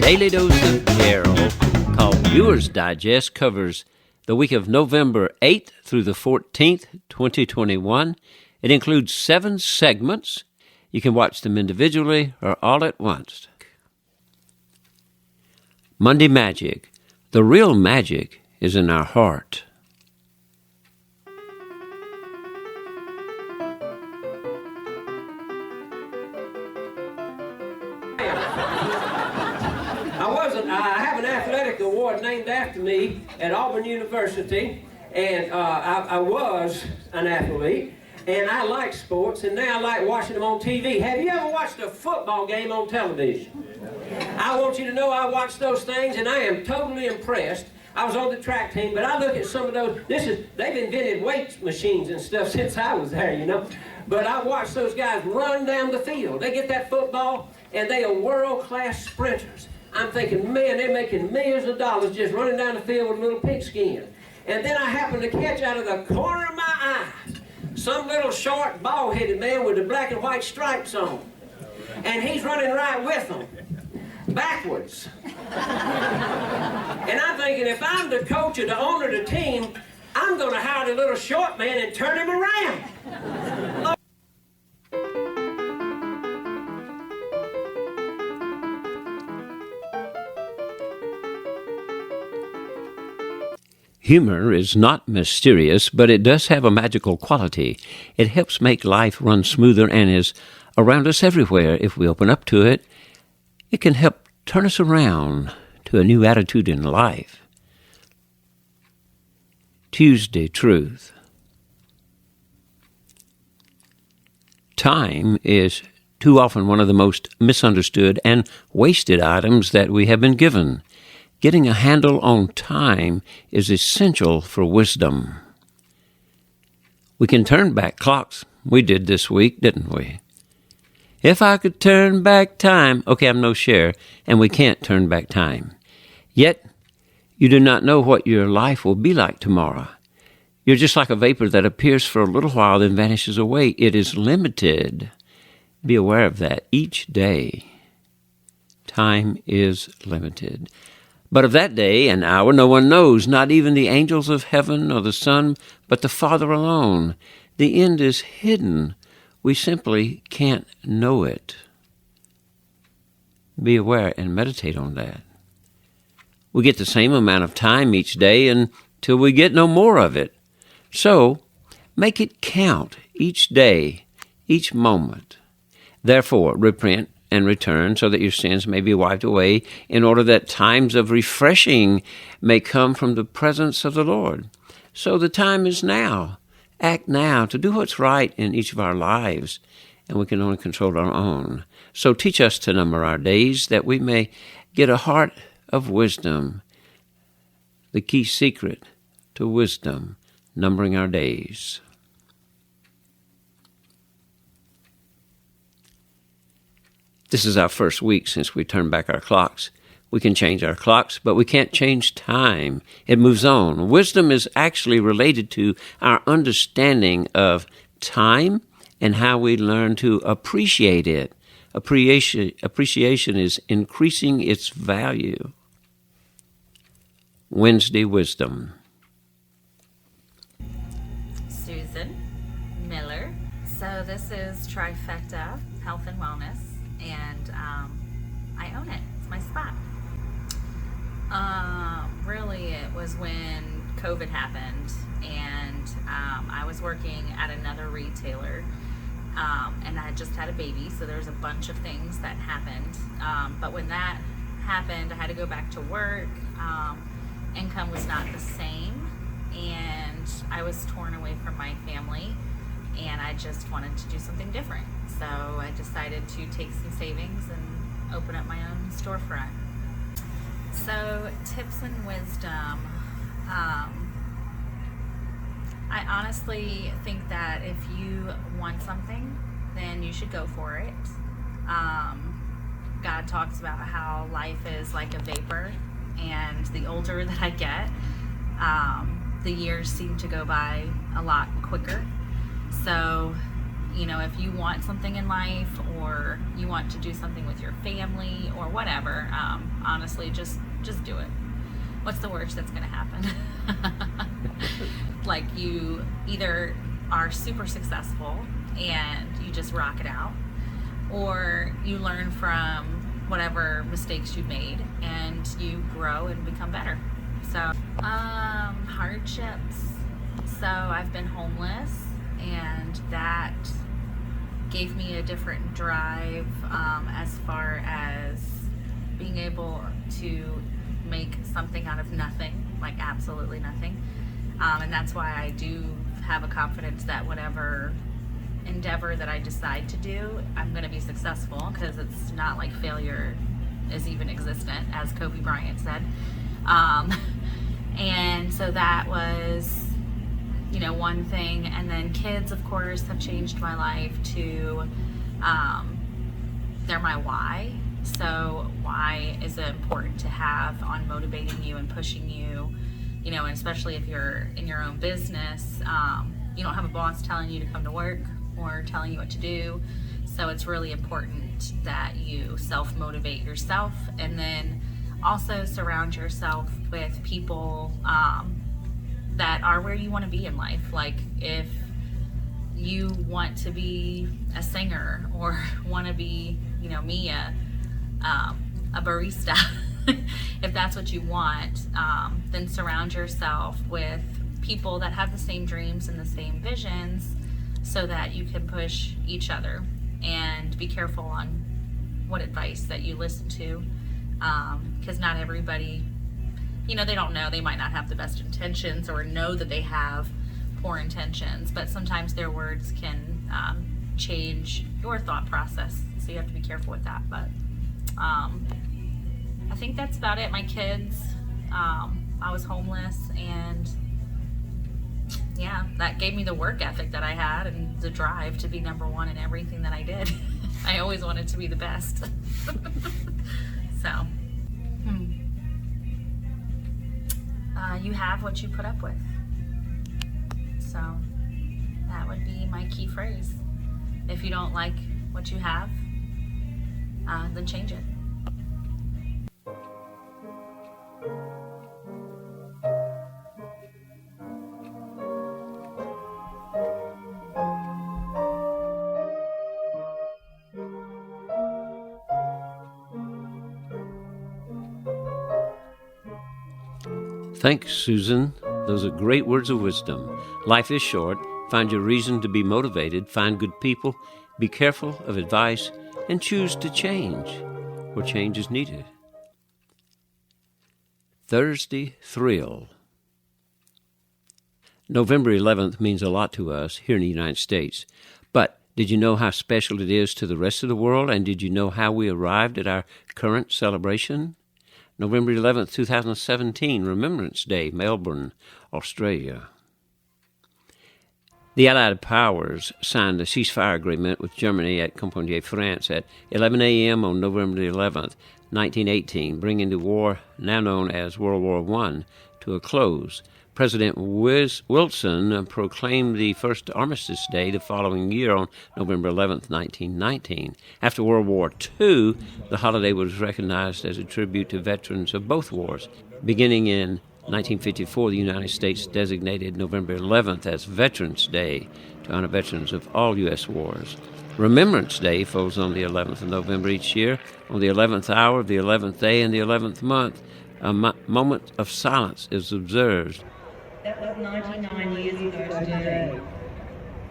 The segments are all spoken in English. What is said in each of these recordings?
Daily Dose of Carol, called Viewers Digest, covers the week of November 8th through the 14th, 2021. It includes 7 segments. You can watch them individually or all at once. Monday Magic. The real magic is in our heart. I have an athletic award named after me at Auburn University, and I was an athlete, and I like sports, and now I like watching them on TV. Have you ever watched a football game on television? I want you to know I watch those things, and I am totally impressed. I was on the track team, but I look at some of those. They've invented weight machines and stuff since I was there, you know. But I watch those guys run down the field. They get that football, and they are world-class sprinters. I'm thinking, man, they're making millions of dollars just running down the field with a little pigskin. And then I happen to catch out of the corner of my eye some little short, bald-headed man with the black and white stripes on. And he's running right with them, backwards. And I'm thinking, if I'm the coach or the owner of the team, I'm going to hire the little short man and turn him around. Humor is not mysterious, but it does have a magical quality. It helps make life run smoother and is around us everywhere. If we open up to it, it can help turn us around to a new attitude in life. Tuesday Truth. Time is too often one of the most misunderstood and wasted items that we have been given. Getting a handle on time is essential for wisdom. We can turn back clocks. We did this week, didn't we? If I could turn back time. Okay, I'm no Cher, and we can't turn back time. Yet, you do not know what your life will be like tomorrow. You're just like a vapor that appears for a little while, then vanishes away. It is limited. Be aware of that each day. Time is limited. But of that day and hour no one knows, not even the angels of heaven or the Son, but the Father alone. The end is hidden. We simply can't know it. Be aware and meditate on that. We get the same amount of time each day until we get no more of it. So, make it count each day, each moment. Therefore, repent and return so that your sins may be wiped away, in order that times of refreshing may come from the presence of the Lord. So the time is now. Act now to do what's right in each of our lives, and we can only control our own. So teach us to number our days, that we may get a heart of wisdom. The key secret to wisdom, numbering our days. This is our first week since we turned back our clocks. We can change our clocks, but we can't change time. It moves on. Wisdom is actually related to our understanding of time and how we learn to appreciate it. Appreciation is increasing its value. Wednesday Wisdom. Susan Miller. So this is Trifecta Health and Wellness. And I own it. It's my spot. Really, it was when COVID happened, and I was working at another retailer, and I had just had a baby, so there was a bunch of things that happened. But when that happened, I had to go back to work. Income was not the same, and I was torn away from my family, and I just wanted to do something different. So I decided to take some savings and open up my own storefront. So tips and wisdom. I honestly think that if you want something, then you should go for it. God talks about how life is like a vapor, and the older that I get, the years seem to go by a lot quicker. So, you know, if you want something in life, or or you want to do something with your family or whatever, honestly, just do it. What's the worst that's going to happen? Like, you either are super successful and you just rock it out, or you learn from whatever mistakes you've made and you grow and become better. So, hardships. So I've been homeless, and that gave me a different drive as far as being able to make something out of nothing, like absolutely nothing. And that's why I do have a confidence that whatever endeavor that I decide to do, I'm going to be successful, because it's not like failure is even existent, as Kobe Bryant said. And so that was, one thing. And then kids, of course, have changed my life to, they're my why. So why is it important to have on motivating you and pushing you, and especially if you're in your own business, you don't have a boss telling you to come to work or telling you what to do. So it's really important that you self-motivate yourself, and then also surround yourself with people that are where you want to be in life. Like, if you want to be a singer or want to be, me, a barista, if that's what you want, then surround yourself with people that have the same dreams and the same visions, so that you can push each other. And be careful on what advice that you listen to, because not everybody, they don't know. They might not have the best intentions or know that they have poor intentions, but sometimes their words can change your thought process. So you have to be careful with that. But I think that's about it. My kids, I was homeless, and yeah, that gave me the work ethic that I had and the drive to be number one in everything that I did. I always wanted to be the best. So, you have what you put up with. So that would be my key phrase. If you don't like what you have, then change it. Thanks, Susan. Those are great words of wisdom. Life is short. Find your reason to be motivated. Find good people. Be careful of advice, and choose to change where change is needed. Thursday Thrill. November 11th means a lot to us here in the United States. But did you know how special it is to the rest of the world? And did you know how we arrived at our current celebration? November 11th, 2017, Remembrance Day, Melbourne, Australia. The Allied powers signed a ceasefire agreement with Germany at Compiègne, France at 11 a.m. on November 11th, 1918, bringing the war, now known as World War I, to a close. President Wilson proclaimed the first Armistice Day the following year on November 11th, 1919. After World War II, the holiday was recognized as a tribute to veterans of both wars. Beginning in 1954, the United States designated November 11th as Veterans Day to honor veterans of all U.S. wars. Remembrance Day falls on the 11th of November each year. On the 11th hour of the 11th day and the 11th month, a moment of silence is observed. That was 99 years ago today.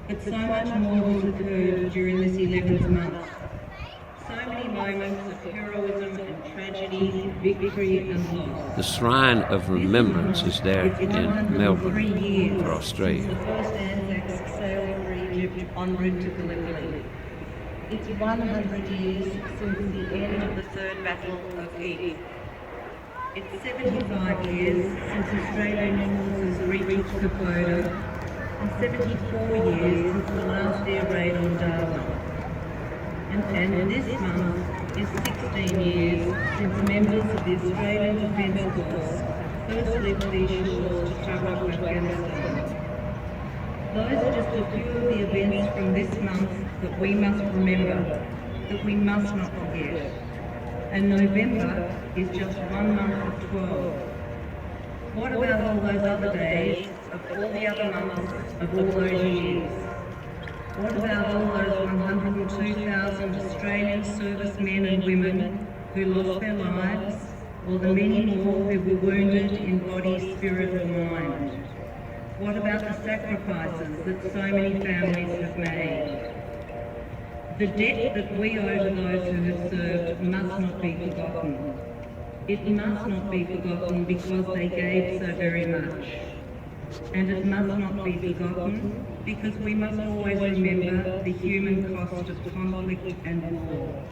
But so much more has occurred during this 11th month. So many moments of heroism and tragedy, victory and loss. The Shrine of Remembrance is there in Melbourne for Australia. Since the first Anzacs sailed for Egypt en route to Gallipoli. It's 100 years since the end of the Third Battle of Ypres. It's 75 years since Australian forces reached the quota, and 74 years since the last air raid on Darwin. And this month is 16 years since members of the Australian Defence Force first left these shores to travel to Afghanistan. Those are just a few of the events from this month that we must remember. that we must not forget. And November is just 1 month of 12. What about all those other days of all the other months of all those years? What about all those 102,000 Australian servicemen and women who lost their lives, or the many more who were wounded in body, spirit or mind? What about the sacrifices that so many families have made? The debt that we owe to those who have served must not be forgotten. It must not be forgotten because they gave so very much. And it must not be forgotten because we must always remember the human cost of conflict and war.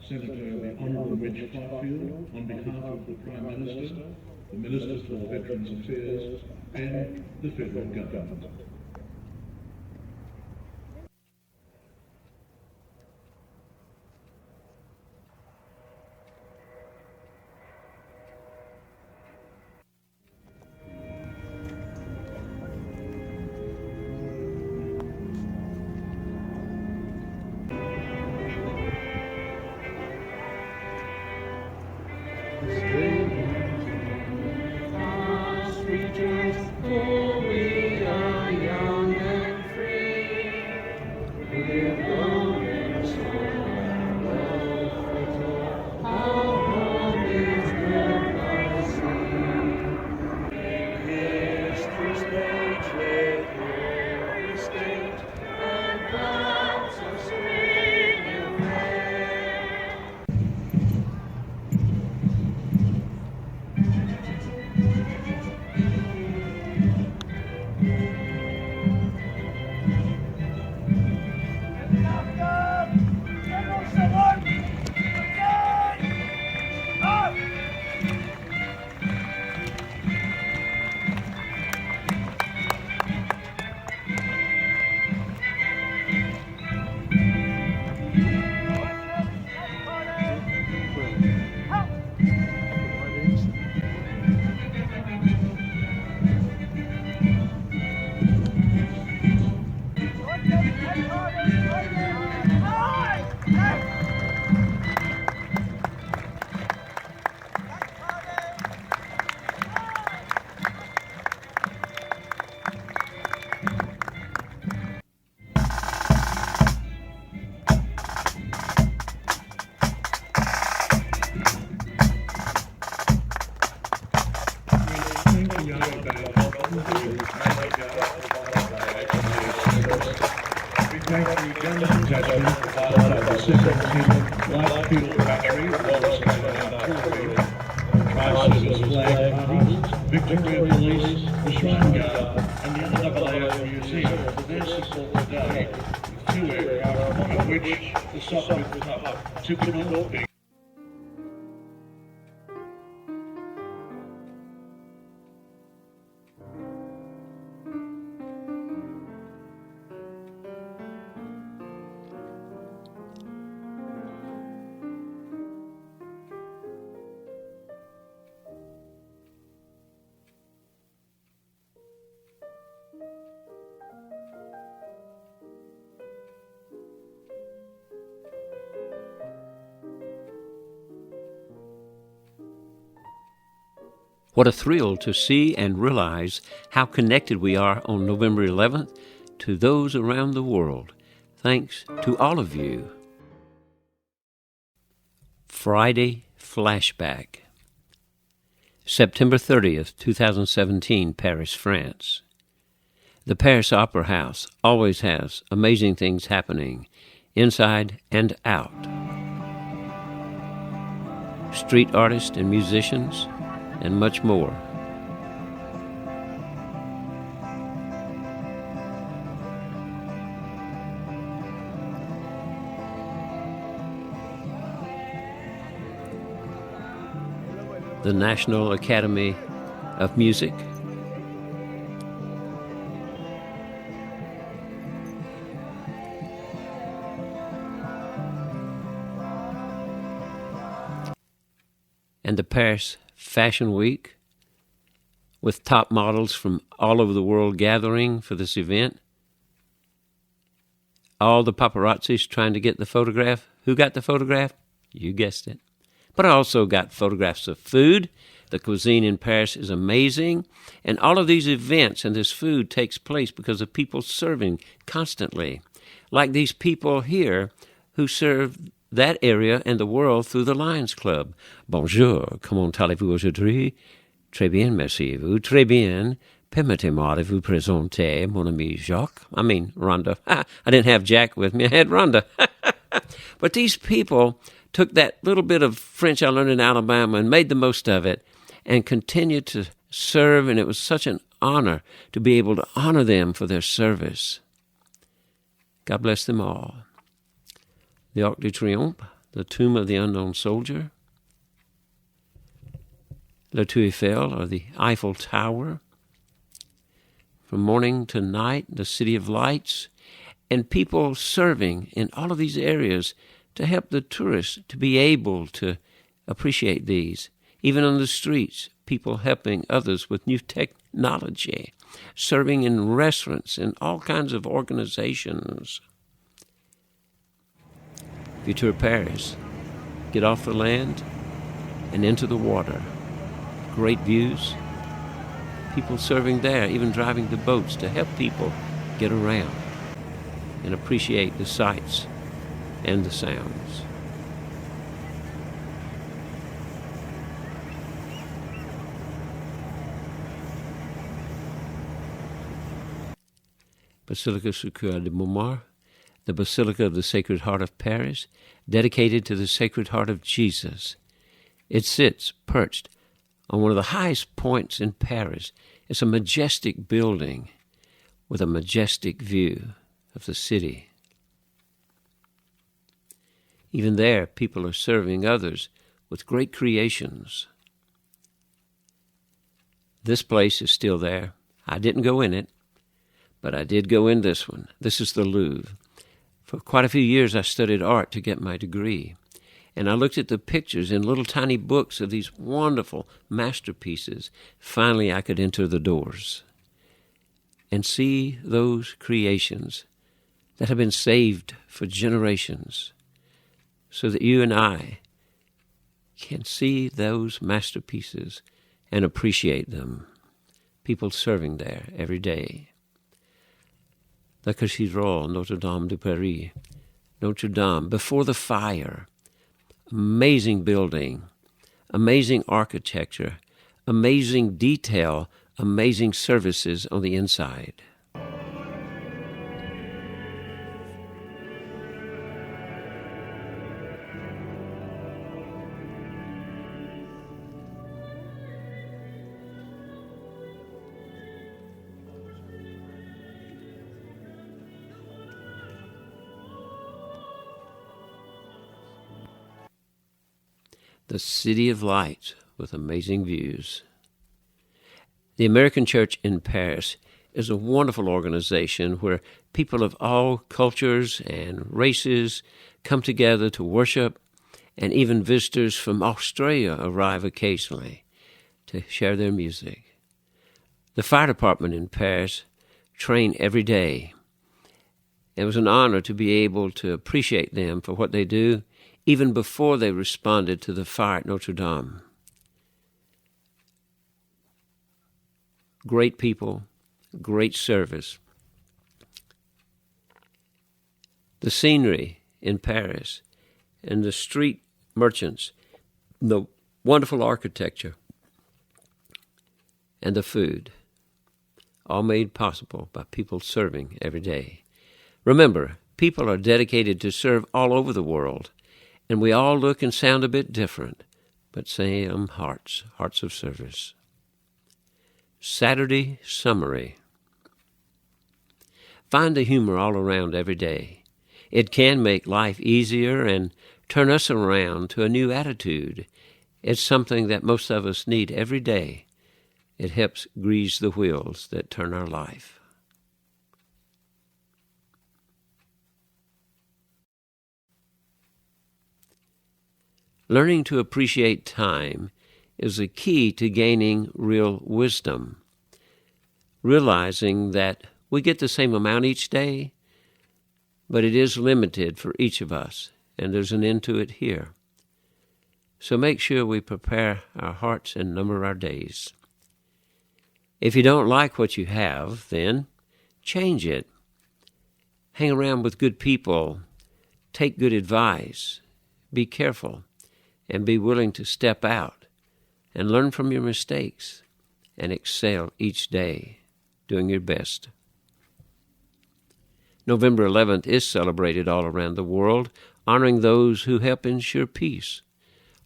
Senator the Honourable Reg Fifield, on behalf of the Prime Minister, the Minister for Veterans Affairs and the Federal Government. Victoria Police, the Shrine Guard and the NAAF Museum for their support today with 2 aircraft, one of which, the Sopwith Cup, took it on. What a thrill to see and realize how connected we are on November 11th to those around the world. Thanks to all of you. Friday Flashback. September 30th, 2017, Paris, France. The Paris Opera House always has amazing things happening, inside and out. Street artists and musicians, and much more. The National Academy of Music, and the Paris Fashion Week, with top models from all over the world gathering for this event. all the paparazzis trying to get the photograph. Who got the photograph? You guessed it. But I also got photographs of food. The cuisine in Paris is amazing. And all of these events and this food takes place because of people serving constantly. Like these people here who serve that area and the world through the Lions Club. Bonjour, comment allez-vous aujourd'hui? Très bien, merci. Vous très bien. Permettez-moi de vous présenter mon ami Jacques. I mean, Rhonda. I didn't have Jack with me. I had Rhonda. But these people took that little bit of French I learned in Alabama and made the most of it and continued to serve, and it was such an honor to be able to honor them for their service. God bless them all. The Arc de Triomphe, the Tomb of the Unknown Soldier, La Tour Eiffel, or the Eiffel Tower, from morning to night, the City of Lights, and people serving in all of these areas to help the tourists to be able to appreciate these. Even on the streets, people helping others with new technology, serving in restaurants and all kinds of organizations. If you tour Paris, get off the land and into the water. Great views. People serving there, even driving the boats to help people get around and appreciate the sights and the sounds. Basilica sur Coeur de Montmartre, the Basilica of the Sacred Heart of Paris, dedicated to the Sacred Heart of Jesus. It sits perched on one of the highest points in Paris. It's a majestic building with a majestic view of the city. Even there, people are serving others with great creations. This place is still there. I didn't go in it, but I did go in this one. This is the Louvre. For quite a few years, I studied art to get my degree. And I looked at the pictures in little tiny books of these wonderful masterpieces. Finally, I could enter the doors and see those creations that have been saved for generations so that you and I can see those masterpieces and appreciate them. People serving there every day. La Cathedral Notre-Dame de Paris, Notre Dame, before the fire. Amazing building, amazing architecture, amazing detail, amazing services on the inside. The City of Light with amazing views. The American Church in Paris is a wonderful organization where people of all cultures and races come together to worship, and even visitors from Australia arrive occasionally to share their music. The fire department in Paris train every day. It was an honor to be able to appreciate them for what they do, even before they responded to the fire at Notre Dame. Great people, great service. The scenery in Paris and the street merchants, the wonderful architecture, and the food, all made possible by people serving every day. Remember, people are dedicated to serve all over the world, and we all look and sound a bit different, but same hearts of service. Saturday summary. Find the humor all around every day. It can make life easier and turn us around to a new attitude. It's something that most of us need every day. It helps grease the wheels that turn our life. Learning to appreciate time is the key to gaining real wisdom. Realizing that we get the same amount each day, but it is limited for each of us, and there's an end to it here. So make sure we prepare our hearts and number our days. If you don't like what you have, then change it. Hang around with good people. Take good advice. Be careful, and be willing to step out and learn from your mistakes and excel each day, doing your best. November 11th is celebrated all around the world, honoring those who help ensure peace.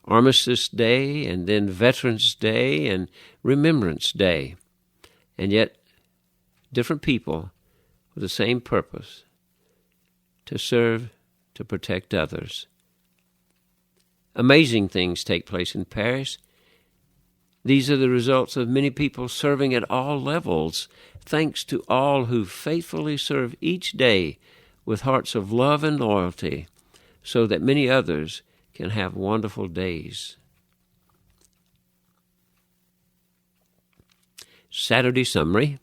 Armistice Day, and then Veterans Day, and Remembrance Day. And yet, different people with the same purpose, to serve, to protect others. Amazing things take place in Paris. These are the results of many people serving at all levels, thanks to all who faithfully serve each day with hearts of love and loyalty, so that many others can have wonderful days. Saturday summary: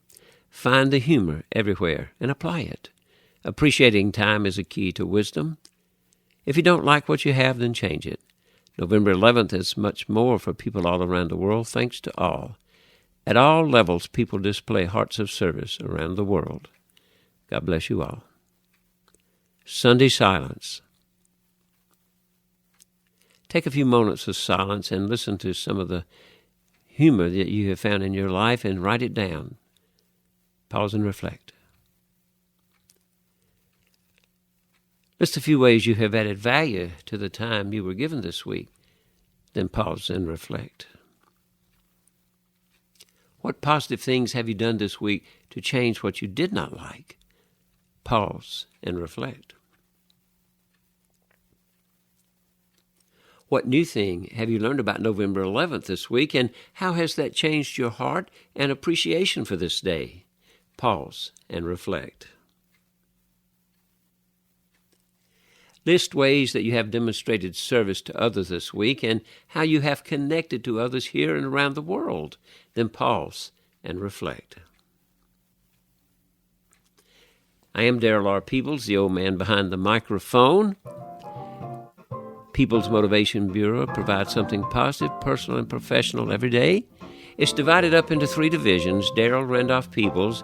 find the humor everywhere and apply it. Appreciating time is a key to wisdom. If you don't like what you have, then change it. November 11th is much more for people all around the world, thanks to all. At all levels, people display hearts of service around the world. God bless you all. Sunday silence. Take a few moments of silence and listen to some of the humor that you have found in your life and write it down. Pause and reflect. List a few ways you have added value to the time you were given this week. Then pause and reflect. What positive things have you done this week to change what you did not like? Pause and reflect. What new thing have you learned about November 11th this week, and how has that changed your heart and appreciation for this day? Pause and reflect. List ways that you have demonstrated service to others this week and how you have connected to others here and around the world. Then pause and reflect. I am Darrell R. Peebles, the old man behind the microphone. Peebles Motivation Bureau provides something positive, personal, and professional every day. It's divided up into 3 divisions. Darrell Randolph Peebles.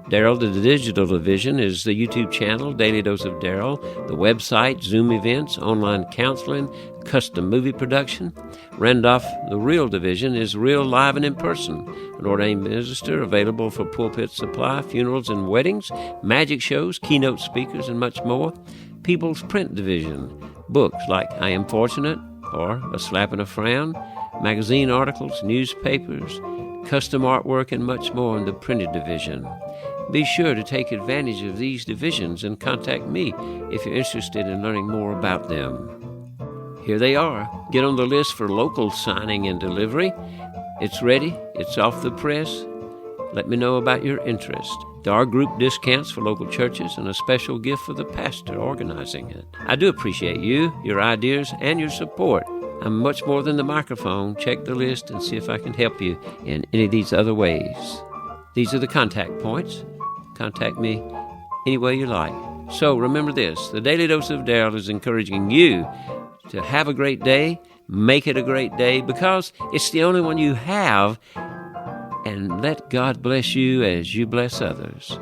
Darrell, the digital division, is the YouTube channel, Daily Dose of Darrell, the website, Zoom events, online counseling, custom movie production. Randolph, the real division, is real, live, and in person. An ordained minister available for pulpit supply, funerals and weddings, magic shows, keynote speakers, and much more. Peebles Print Division. Books like I Am Fortunate or A Slap and a Frown, magazine articles, newspapers, custom artwork, and much more in the printed division. Be sure to take advantage of these divisions and contact me if you're interested in learning more about them. Here they are. Get on the list for local signing and delivery. It's ready. It's off the press. Let me know about your interest. There are group discounts for local churches and a special gift for the pastor organizing it. I do appreciate you, your ideas, and your support. I'm much more than the microphone. Check the list and see if I can help you in any of these other ways. These are the contact points. Contact me any way you like. So remember this, the Daily Dose of Darrell is encouraging you to have a great day, make it a great day, because it's the only one you have, and let God bless you as you bless others.